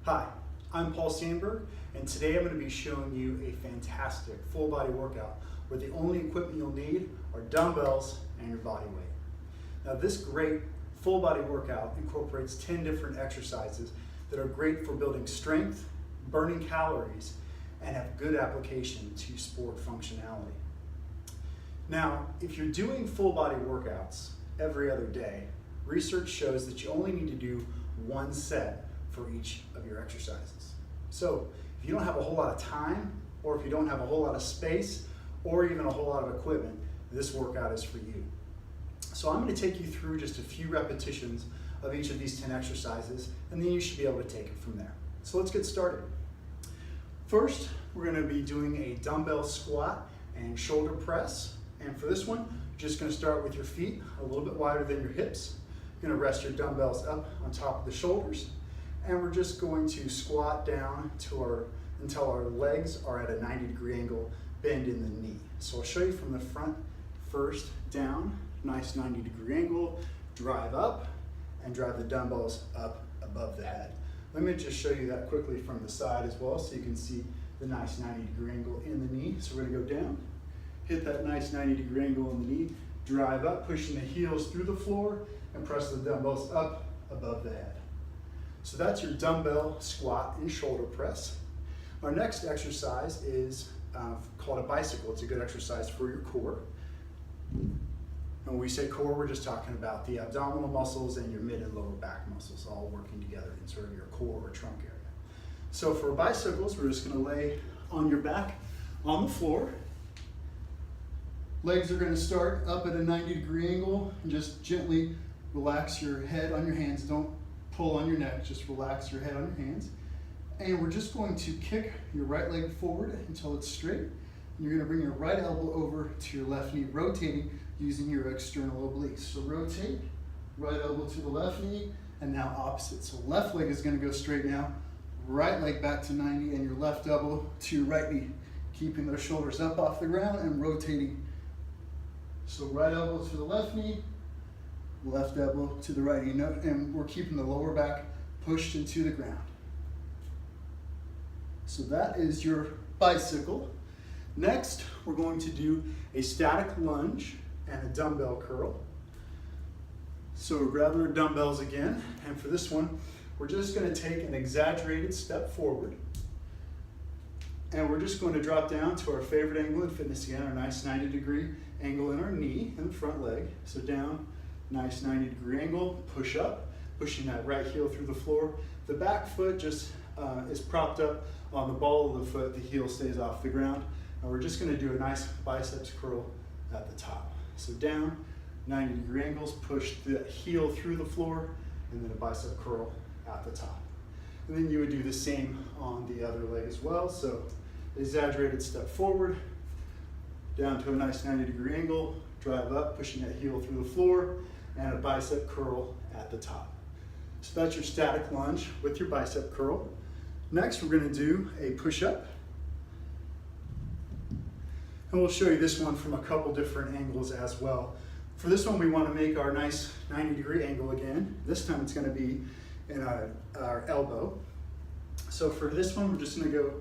Hi, I'm Paul Sandburg, and today I'm going to be showing you a fantastic full body workout where the only equipment you'll need are dumbbells and your body weight. Now this great full body workout incorporates 10 different exercises that are great for building strength, burning calories, and have good application to sport functionality. Now, if you're doing full body workouts every other day, research shows that you only need to do one set for each of your exercises. So if you don't have a whole lot of time, or if you don't have a whole lot of space, or even a whole lot of equipment, this workout is for you. So I'm going to take you through just a few repetitions of each of these 10 exercises, and then you should be able to take it from there. So let's get started. First, we're going to be doing a dumbbell squat and shoulder press. And for this one, you're just going to start with your feet a little bit wider than your hips. You're going to rest your dumbbells up on top of the shoulders. And we're just going to squat down until our legs are at a 90-degree angle, bend in the knee. So I'll show you from the front first, down, nice 90-degree angle, drive up, and drive the dumbbells up above the head. Let me just show you that quickly from the side as well so you can see the nice 90-degree angle in the knee. So we're gonna go down, hit that nice 90-degree angle in the knee, drive up, pushing the heels through the floor, and press the dumbbells up above the head. So that's your dumbbell squat and shoulder press. Our next exercise is called a bicycle. It's a good exercise for your core. And when we say core, we're just talking about the abdominal muscles and your mid and lower back muscles all working together in sort of your core or trunk area. So for bicycles, we're just gonna lay on your back on the floor. Legs are gonna start up at a 90-degree angle, and just gently relax your head on your hands. Don't pull on your neck, just relax your head on your hands. And we're just going to kick your right leg forward until it's straight. And you're gonna bring your right elbow over to your left knee, rotating using your external obliques. So rotate, right elbow to the left knee, and now opposite. So left leg is gonna go straight now, right leg back to 90, and your left elbow to your right knee, keeping those shoulders up off the ground and rotating. So right elbow to the left knee, left elbow to the right knee, and we're keeping the lower back pushed into the ground. So that is your bicycle. Next, we're going to do a static lunge and a dumbbell curl. So we're grabbing our dumbbells again, and for this one, we're just going to take an exaggerated step forward, and we're just going to drop down to our favorite angle in fitness again, our nice 90-degree angle in our knee and the front leg. So down, nice 90-degree angle, push up, pushing that right heel through the floor. The back foot just is propped up on the ball of the foot, the heel stays off the ground. And we're just gonna do a nice biceps curl at the top. So down, 90-degree angles, push the heel through the floor, and then a bicep curl at the top. And then you would do the same on the other leg as well. So exaggerated step forward, down to a nice 90-degree angle, drive up, pushing that heel through the floor, and a bicep curl at the top. So that's your static lunge with your bicep curl. Next, we're gonna do a push-up. And we'll show you this one from a couple different angles as well. For this one, we wanna make our nice 90-degree angle again. This time it's gonna be in our elbow. So for this one, we're just gonna go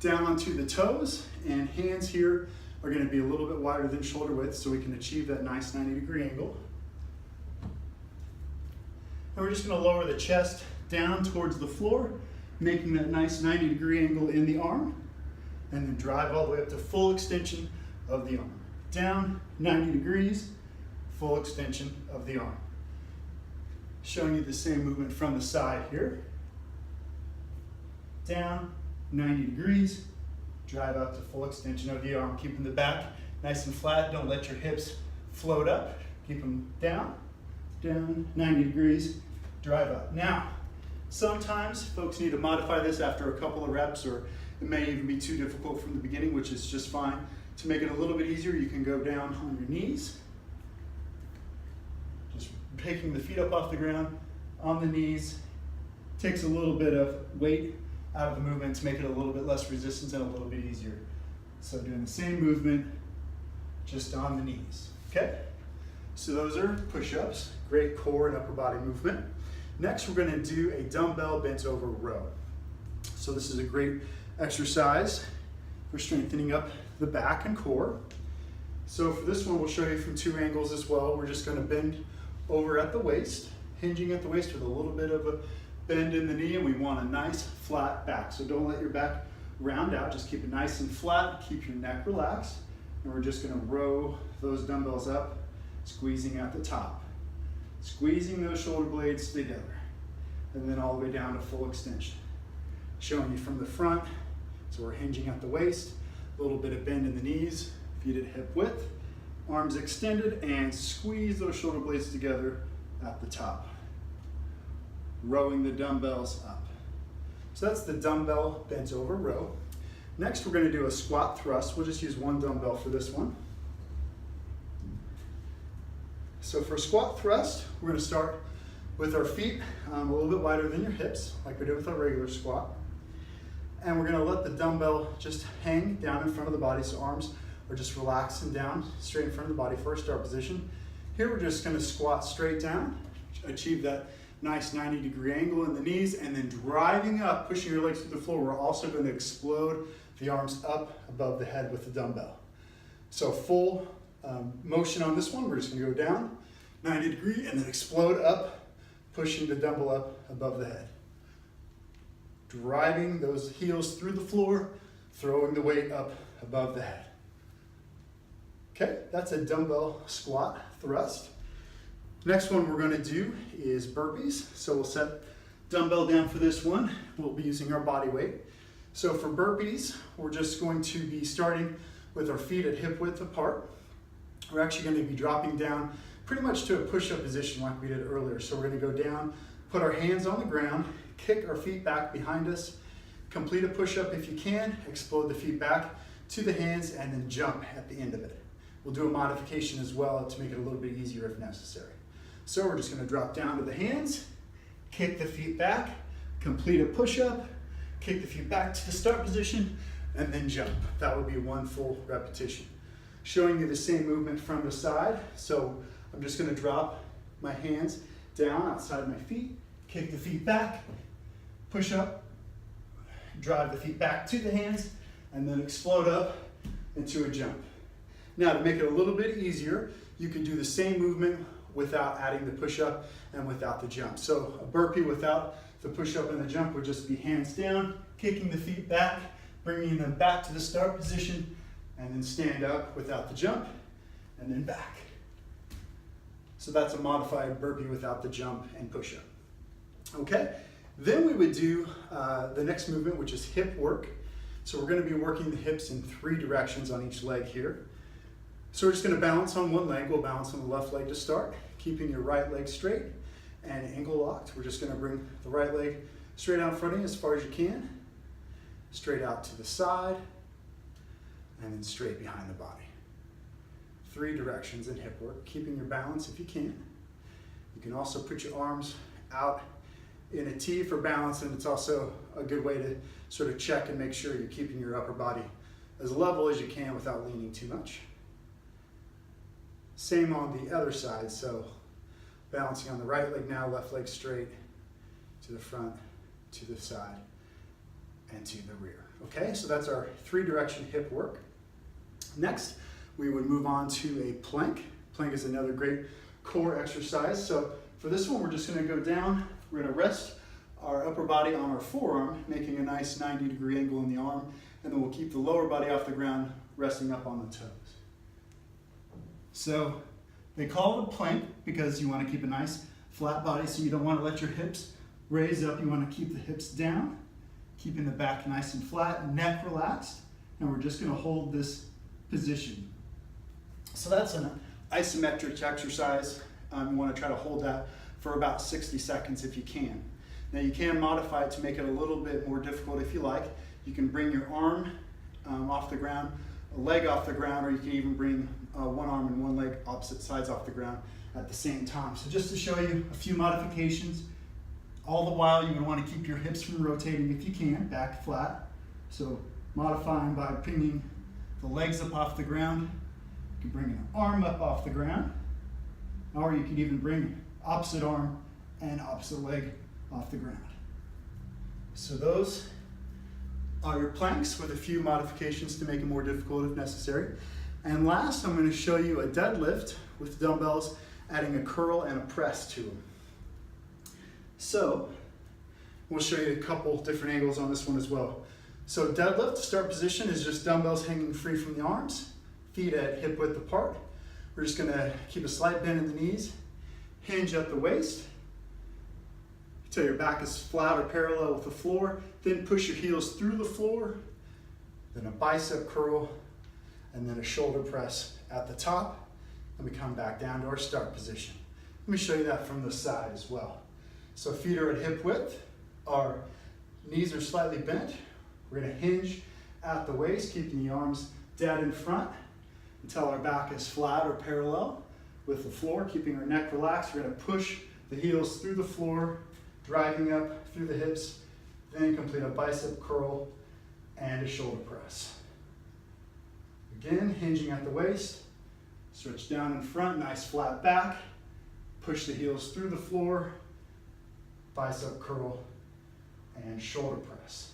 down onto the toes, and hands here are gonna be a little bit wider than shoulder width so we can achieve that nice 90-degree angle. And we're just gonna lower the chest down towards the floor, making that nice 90-degree angle in the arm, and then drive all the way up to full extension of the arm. Down, 90 degrees, full extension of the arm. Showing you the same movement from the side here. Down, 90 degrees, drive up to full extension of the arm, keeping the back nice and flat. Don't let your hips float up. Keep them down, 90 degrees, drive up. Now, sometimes folks need to modify this after a couple of reps, or it may even be too difficult from the beginning, which is just fine. To make it a little bit easier, you can go down on your knees. Just picking the feet up off the ground on the knees. Takes a little bit of weight out of the movement to make it a little bit less resistance and a little bit easier. So doing the same movement, just on the knees, okay? So those are push-ups, great core and upper body movement. Next, we're gonna do a dumbbell bent over row. So this is a great exercise for strengthening up the back and core. So for this one, we'll show you from 2 angles as well. We're just going to bend over at the waist, hinging at the waist with a little bit of a bend in the knee, and we want a nice flat back. So don't let your back round out, just keep it nice and flat, keep your neck relaxed, and we're just going to row those dumbbells up, squeezing at the top, squeezing those shoulder blades together, and then all the way down to full extension. Showing you from the front, so we're hinging at the waist, a little bit of bend in the knees, feet at hip width, arms extended, and squeeze those shoulder blades together at the top. Rowing the dumbbells up. So that's the dumbbell bent over row. Next, we're going to do a squat thrust. We'll just use 1 dumbbell for this one. So for squat thrust, we're going to start with our feet a little bit wider than your hips, like we did with our regular squat. And we're going to let the dumbbell just hang down in front of the body, so arms are just relaxing down straight in front of the body for our start position. Here we're just going to squat straight down, achieve that nice 90-degree angle in the knees, and then driving up, pushing your legs to the floor. We're also going to explode the arms up above the head with the dumbbell. So full motion on this one. We're just going to go down 90 degree and then explode up, pushing the dumbbell up above the head. Driving those heels through the floor, throwing the weight up above the head. Okay, that's a dumbbell squat thrust. Next one we're going to do is burpees. So we'll set dumbbell down for this one. We'll be using our body weight. So for burpees, we're just going to be starting with our feet at hip width apart. We're actually going to be dropping down pretty much to a push-up position like we did earlier. So we're going to go down, put our hands on the ground, kick our feet back behind us, complete a push-up if you can, explode the feet back to the hands, and then jump at the end of it. We'll do a modification as well to make it a little bit easier if necessary. So we're just going to drop down to the hands, kick the feet back, complete a push-up, kick the feet back to the start position, and then jump. That would be 1 full repetition. Showing you the same movement from the side. So I'm just going to drop my hands down outside my feet, kick the feet back, push up, drive the feet back to the hands, and then explode up into a jump. Now to make it a little bit easier, you can do the same movement without adding the push-up and without the jump. So a burpee without the push-up and the jump would just be hands down, kicking the feet back, bringing them back to the start position, and then stand up without the jump, and then back. So that's a modified burpee without the jump and push-up. Okay, then we would do the next movement, which is hip work. So we're going to be working the hips in 3 directions on each leg here. So we're just going to balance on one leg. We'll balance on the left leg to start, keeping your right leg straight and ankle locked. We're just going to bring the right leg straight out in front of you as far as you can, straight out to the side, and then straight behind the body. 3 directions in hip work, keeping your balance if you can. You can also put your arms out in a T for balance, and it's also a good way to sort of check and make sure you're keeping your upper body as level as you can without leaning too much. Same on the other side, so balancing on the right leg now, left leg straight to the front, to the side, and to the rear. Okay, so that's our 3 direction hip work. Next, we would move on to a plank. Plank is another great core exercise. So for this one, we're just going to go down. We're going to rest our upper body on our forearm, making a nice 90-degree angle in the arm, and then we'll keep the lower body off the ground, resting up on the toes. So they call it a plank because you want to keep a nice flat body, so you don't want to let your hips raise up. You want to keep the hips down, keeping the back nice and flat, neck relaxed, and we're just going to hold this position. So that's an isometric exercise. You want to try to hold that for about 60 seconds if you can. Now you can modify it to make it a little bit more difficult if you like. You can bring your arm off the ground, a leg off the ground, or you can even bring one arm and one leg opposite sides off the ground at the same time. So just to show you a few modifications, all the while you would want to keep your hips from rotating if you can, back flat. So modifying by bringing the legs up off the ground. You can bring an arm up off the ground, or you can even bring opposite arm and opposite leg off the ground. So those are your planks with a few modifications to make it more difficult if necessary. And last, I'm going to show you a deadlift with dumbbells, adding a curl and a press to them. So, we'll show you a couple different angles on this one as well. So deadlift, start position is just dumbbells hanging free from the arms, feet at hip width apart. We're just going to keep a slight bend in the knees, hinge at the waist, till your back is flat or parallel with the floor, then push your heels through the floor, then a bicep curl, and then a shoulder press at the top, and we come back down to our start position. Let me show you that from the side as well. So feet are at hip width, our knees are slightly bent. We're going to hinge at the waist, keeping the arms dead in front until our back is flat or parallel with the floor, keeping our neck relaxed. We're going to push the heels through the floor, driving up through the hips, then complete a bicep curl and a shoulder press. Again, hinging at the waist, stretch down in front, nice flat back, push the heels through the floor, bicep curl, and shoulder press.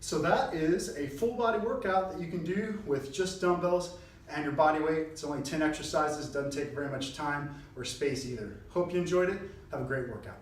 So that is a full body workout that you can do with just dumbbells and your body weight. It's only 10 exercises, doesn't take very much time or space either. Hope you enjoyed it. Have a great workout.